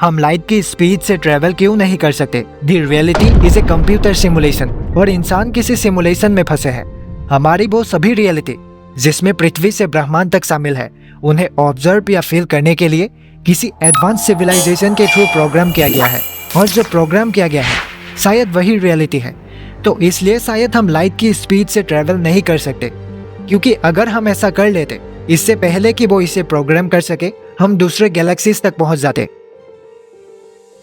हम लाइट की स्पीड से ट्रेवल क्यों नहीं कर सकते? The reality is a computer simulation और इंसान किसी सिमुलेशन में फंसे हैं। हमारी वो सभी रियलिटी जिसमें पृथ्वी से ब्रह्मांड तक शामिल है, उन्हें ऑब्जर्व या फील करने के लिए किसी एडवांस सिविलाइजेशन के थ्रू प्रोग्राम किया गया है, और जो प्रोग्राम किया गया है शायद वही रियलिटी है। तो इसलिए शायद हम लाइट की स्पीड से ट्रेवल नहीं कर सकते, क्योंकि अगर हम ऐसा कर लेते इससे पहले कि वो इसे प्रोग्राम कर सके, हम दूसरे गैलेक्सीज तक पहुंच जाते।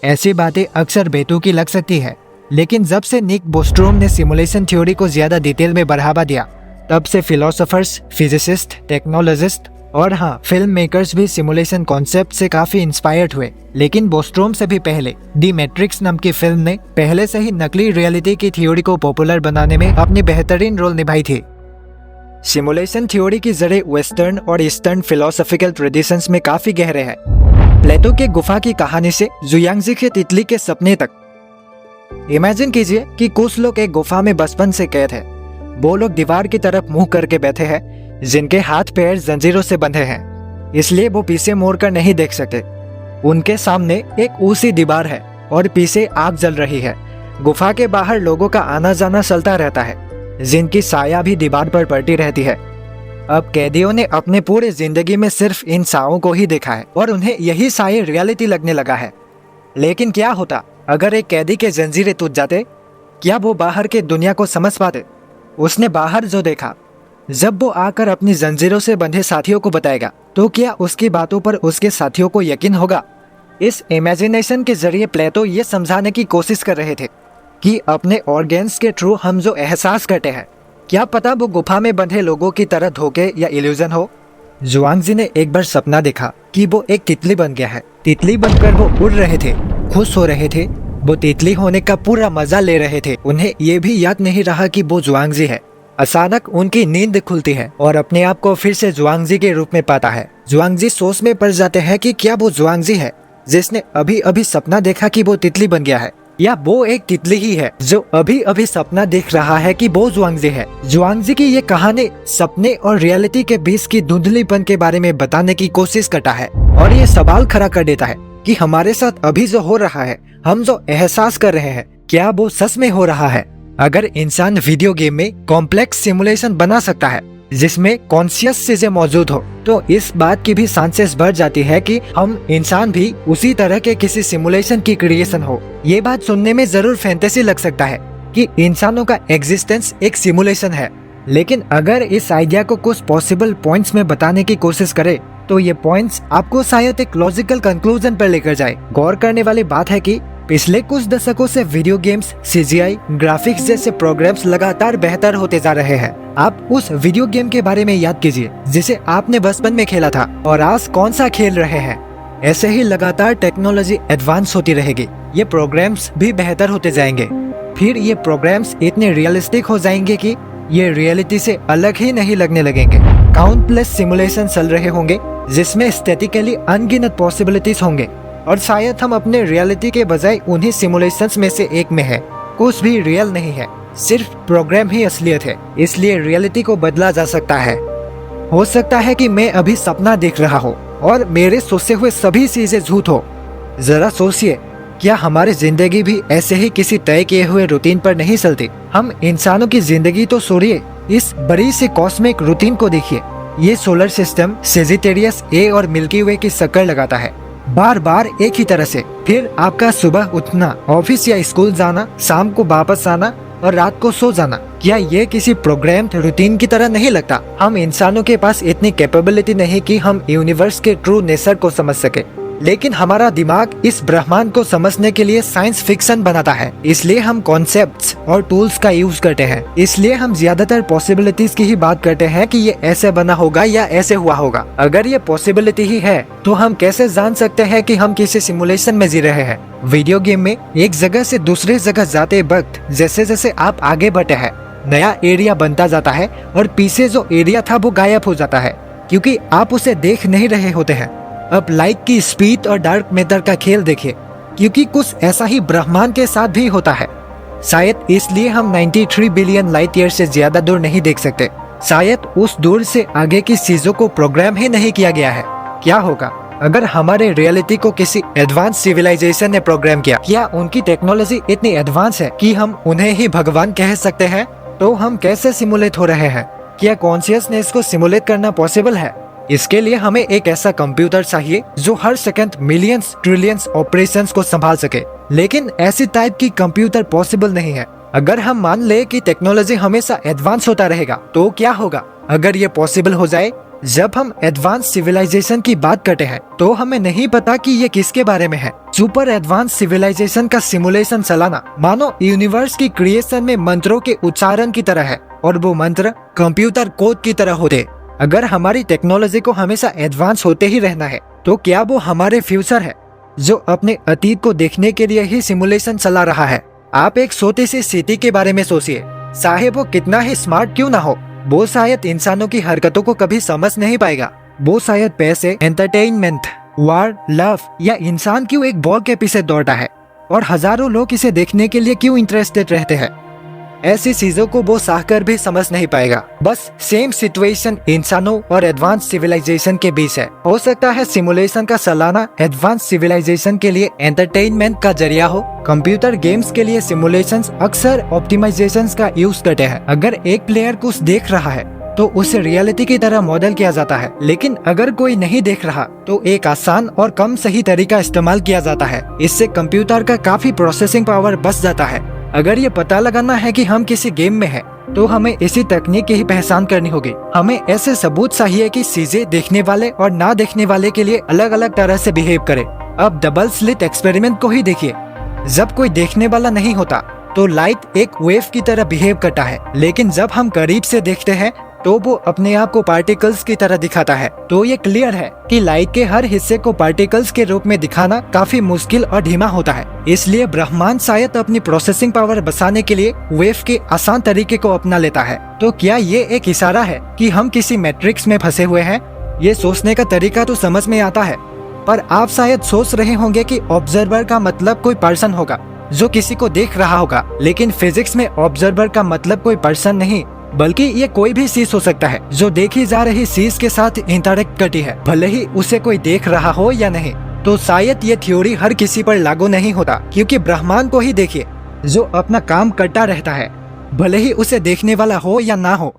ऐसी बातें अक्सर बेतुकी लग सकती है, लेकिन जब से निक बोस्ट्रोम ने सिमुलेशन थ्योरी को ज्यादा डिटेल में बढ़ावा दिया, तब से फिलोसोफर्स, फिजिसिस्ट, टेक्नोलॉजिस्ट और फिल्म मेकर्स भी सिमुलेशन कॉन्सेप्ट से काफी इंस्पायर्ड हुए। लेकिन बोस्ट्रोम से भी पहले दी मैट्रिक्स नाम की फिल्म ने पहले से ही नकली रियलिटी की थ्योरी को पॉपुलर बनाने में अपनी बेहतरीन रोल निभाई थी। सिमुलेशन थ्योरी की जड़ें वेस्टर्न और ईस्टर्न फिलोसॉफिकल ट्रेडिशंस में काफी गहरे हैं। प्लेटो के गुफा की कहानी से जुयांगजी के तितली के सपने तक। इमेजिन कीजिए कि कुछ लोग एक गुफा में बचपन से कैद है। वो लोग दीवार की तरफ मुंह करके बैठे हैं, जिनके हाथ पैर जंजीरों से बंधे हैं, इसलिए वो पीछे मोड़ कर नहीं देख सकते। उनके सामने एक ऊंची दीवार है और पीछे आग जल रही है। गुफा के बाहर लोगों का आना जाना चलता रहता है, जिनकी साया भी दीवार पर पड़ती रहती है। अब कैदियों ने अपने पूरे जिंदगी में सिर्फ इन सायों को ही देखा है और उन्हें यही साये रियलिटी लगने लगा है। लेकिन क्या होता अगर एक कैदी के जंजीरें टूट जाते? क्या वो बाहर के दुनिया को समझ पाते? उसने बाहर जो देखा, जब वो आकर अपनी जंजीरों से बंधे साथियों को बताएगा, तो क्या उसकी बातों पर उसके साथियों को यकीन होगा? इस इमेजिनेशन के जरिए प्लेटो ये समझाने की कोशिश कर रहे थे कि अपने ऑर्गेन्स के थ्रू हम जो एहसास करते हैं, क्या पता वो गुफा में बंधे लोगों की तरह धोखे या इल्यूजन हो। जुआंगजी ने एक बार सपना देखा कि वो एक तितली बन गया है। तितली बनकर वो उड़ रहे थे, खुश हो रहे थे, वो तितली होने का पूरा मजा ले रहे थे। उन्हें ये भी याद नहीं रहा कि वो जुआंगजी है। अचानक उनकी नींद खुलती है और अपने आप को फिर से जुआंगजी के रूप में पाता है। जुआंगजी सोच में पड़ जाते हैं कि क्या वो जुआंगजी है जिसने अभी अभी सपना देखा कि वो तितली बन गया है, या वो एक तितली ही है जो अभी अभी सपना देख रहा है कि वो जुआंगजी है। जुआंगजी की ये कहानी सपने और रियलिटी के बीच की धुंधलीपन के बारे में बताने की कोशिश करता है, और ये सवाल खड़ा कर देता है कि हमारे साथ अभी जो हो रहा है, हम जो एहसास कर रहे हैं, क्या वो सच में हो रहा है? अगर इंसान वीडियो गेम में कॉम्प्लेक्स सिमुलेशन बना सकता है जिसमें कॉन्शियस चीजें मौजूद हो, तो इस बात की भी चांसेस बढ़ जाती है कि हम इंसान भी उसी तरह के किसी सिमुलेशन की क्रिएशन हो। ये बात सुनने में जरूर फैंटेसी लग सकता है कि इंसानों का एग्जिस्टेंस एक सिमुलेशन है, लेकिन अगर इस आइडिया को कुछ पॉसिबल पॉइंट्स में बताने की कोशिश करे, तो ये पॉइंट्स आपको शायद एक लॉजिकल कंक्लूजन पर लेकर जाए। गौर करने वाली बात है कि पिछले कुछ दशकों से वीडियो गेम्स, सीजीआई, ग्राफिक्स जैसे प्रोग्राम्स लगातार बेहतर होते जा रहे हैं। आप उस वीडियो गेम के बारे में याद कीजिए जिसे आपने बचपन में खेला था और आज कौन सा खेल रहे हैं। ऐसे ही लगातार टेक्नोलॉजी एडवांस होती रहेगी, ये प्रोग्राम्स भी बेहतर होते जाएंगे। फिर ये प्रोग्राम्स इतने रियलिस्टिक हो जाएंगे कि ये रियलिटी से अलग ही नहीं लगने लगेंगे। काउंटलेस सिमुलेशन चल रहे होंगे जिसमें एस्थेटिकली अनगिनत पॉसिबिलिटीज होंगे, और शायद हम अपने रियलिटी के बजाय उन्हीं सिमुलेशंस में से एक में हैं। कुछ भी रियल नहीं है, सिर्फ प्रोग्राम ही असलियत है। इसलिए रियलिटी को बदला जा सकता है। हो सकता है कि मैं अभी सपना देख रहा हूँ और मेरे सोचे हुए सभी चीजें झूठ हो। जरा सोचिए, क्या हमारी जिंदगी भी ऐसे ही किसी तय किए हुए रूटीन पर नहीं चलती? हम इंसानों की जिंदगी तो छोड़िए, इस बड़ी सी कॉस्मिक रूटीन को देखिए। ये सोलर सिस्टम सेजिटेरियस ए और मिल्की वे की शक्ल लगाता है, बार बार एक ही तरह से। फिर आपका सुबह उठना, ऑफिस या स्कूल जाना, शाम को वापस आना और रात को सो जाना, क्या ये किसी प्रोग्राम्ड रूटीन की तरह नहीं लगता? हम इंसानों के पास इतनी कैपेबिलिटी नहीं कि हम यूनिवर्स के ट्रू नेचर को समझ सके, लेकिन हमारा दिमाग इस ब्रह्मांड को समझने के लिए साइंस फिक्शन बनाता है। इसलिए हम कॉन्सेप्ट्स और टूल्स का यूज करते हैं। इसलिए हम ज्यादातर पॉसिबिलिटीज की ही बात करते हैं कि ये ऐसे बना होगा या ऐसे हुआ होगा। अगर ये पॉसिबिलिटी ही है, तो हम कैसे जान सकते हैं कि हम किसी सिमुलेशन में जी रहे हैं? वीडियो गेम में एक जगह से दूसरे जगह जाते वक्त जैसे जैसे आप आगे बढ़ते हैं, नया एरिया बनता जाता है और पीछे जो एरिया था वो गायब हो जाता है, क्योंकि आप उसे देख नहीं रहे होते हैं। अब लाइट की स्पीड और डार्क मैटर का खेल देखिए, क्योंकि कुछ ऐसा ही ब्रह्मांड के साथ भी होता है। शायद इसलिए हम 93 बिलियन लाइट ईयर से ज्यादा दूर नहीं देख सकते। शायद उस दूर से आगे की चीजों को प्रोग्राम ही नहीं किया गया है। क्या होगा अगर हमारे रियलिटी को किसी एडवांस सिविलाइजेशन ने प्रोग्राम किया, क्या उनकी टेक्नोलॉजी इतनी एडवांस है कि हम उन्हें ही भगवान कह सकते हैं? तो हम कैसे सिमुलेट हो रहे हैं? क्या कॉन्शियसनेस को सिमुलेट करना पॉसिबल है? इसके लिए हमें एक ऐसा कंप्यूटर चाहिए जो हर सेकंड मिलियंस ट्रिलियंस ऑपरेशंस को संभाल सके। लेकिन ऐसी टाइप की कंप्यूटर पॉसिबल नहीं है। अगर हम मान ले कि टेक्नोलॉजी हमेशा एडवांस होता रहेगा तो क्या होगा? अगर ये पॉसिबल हो जाए, जब हम एडवांस सिविलाइजेशन की बात करते हैं तो हमें नहीं पता कि ये किसके बारे में है। सुपर एडवांस सिविलाइजेशन का सिमुलेशन चलाना मानो यूनिवर्स की क्रिएशन में मंत्रों के उच्चारण की तरह है, और वो मंत्र कंप्यूटर कोड की तरह होते। अगर हमारी टेक्नोलॉजी को हमेशा एडवांस होते ही रहना है तो क्या वो हमारे फ्यूचर है जो अपने अतीत को देखने के लिए ही सिमुलेशन चला रहा है? आप एक छोटी सी सिटी के बारे में सोचिए, चाहे वो कितना ही स्मार्ट क्यों ना हो, वो शायद इंसानों की हरकतों को कभी समझ नहीं पाएगा। वो शायद पैसे, एंटरटेनमेंट, वार, लव या इंसान क्यों एक बॉल के पीछे दौड़ता है और हजारों लोग इसे देखने के लिए क्यों इंटरेस्टेड रहते हैं, ऐसी चीजों को वो चाहकर भी समझ नहीं पाएगा। बस सेम सिचुएशन इंसानों और एडवांस सिविलाइजेशन के बीच है। हो सकता है सिमुलेशन का चलाना एडवांस सिविलाइजेशन के लिए एंटरटेनमेंट का जरिया हो। कंप्यूटर गेम्स के लिए सिमुलेशंस अक्सर ऑप्टिमाइजेशंस का यूज करते हैं। अगर एक प्लेयर कुछ देख रहा है तो उसे रियलिटी की तरह मॉडल किया जाता है, लेकिन अगर कोई नहीं देख रहा तो एक आसान और कम सही तरीका इस्तेमाल किया जाता है। इससे कंप्यूटर का काफी प्रोसेसिंग पावर बच जाता है। अगर ये पता लगाना है कि हम किसी गेम में हैं, तो हमें इसी तकनीक की ही पहचान करनी होगी। हमें ऐसे सबूत चाहिए कि चीजें देखने वाले और ना देखने वाले के लिए अलग अलग तरह से बिहेव करे। अब डबल स्लिट एक्सपेरिमेंट को ही देखिए। जब कोई देखने वाला नहीं होता तो लाइट एक वेव की तरह बिहेव करता है, लेकिन जब हम करीब से देखते हैं तो वो अपने आप को पार्टिकल्स की तरह दिखाता है। तो ये क्लियर है कि लाइट के हर हिस्से को पार्टिकल्स के रूप में दिखाना काफी मुश्किल और धीमा होता है। इसलिए ब्रह्मांड शायद अपनी प्रोसेसिंग पावर बचाने के लिए वेव के आसान तरीके को अपना लेता है। तो क्या ये एक इशारा है कि हम किसी मैट्रिक्स में फंसे हुए हैं? ये सोचने का तरीका तो समझ में आता है, पर आप शायद सोच रहे होंगे कि ऑब्जर्वर का मतलब कोई पर्सन होगा जो किसी को देख रहा होगा, लेकिन फिजिक्स में ऑब्जर्वर का मतलब कोई पर्सन नहीं, बल्कि ये कोई भी चीज हो सकता है जो देखी जा रही चीज के साथ इंटरेक्ट करती है, भले ही उसे कोई देख रहा हो या नहीं। तो शायद ये थ्योरी हर किसी पर लागू नहीं होता, क्योंकि ब्रह्मांड को ही देखिए जो अपना काम करता रहता है, भले ही उसे देखने वाला हो या ना हो।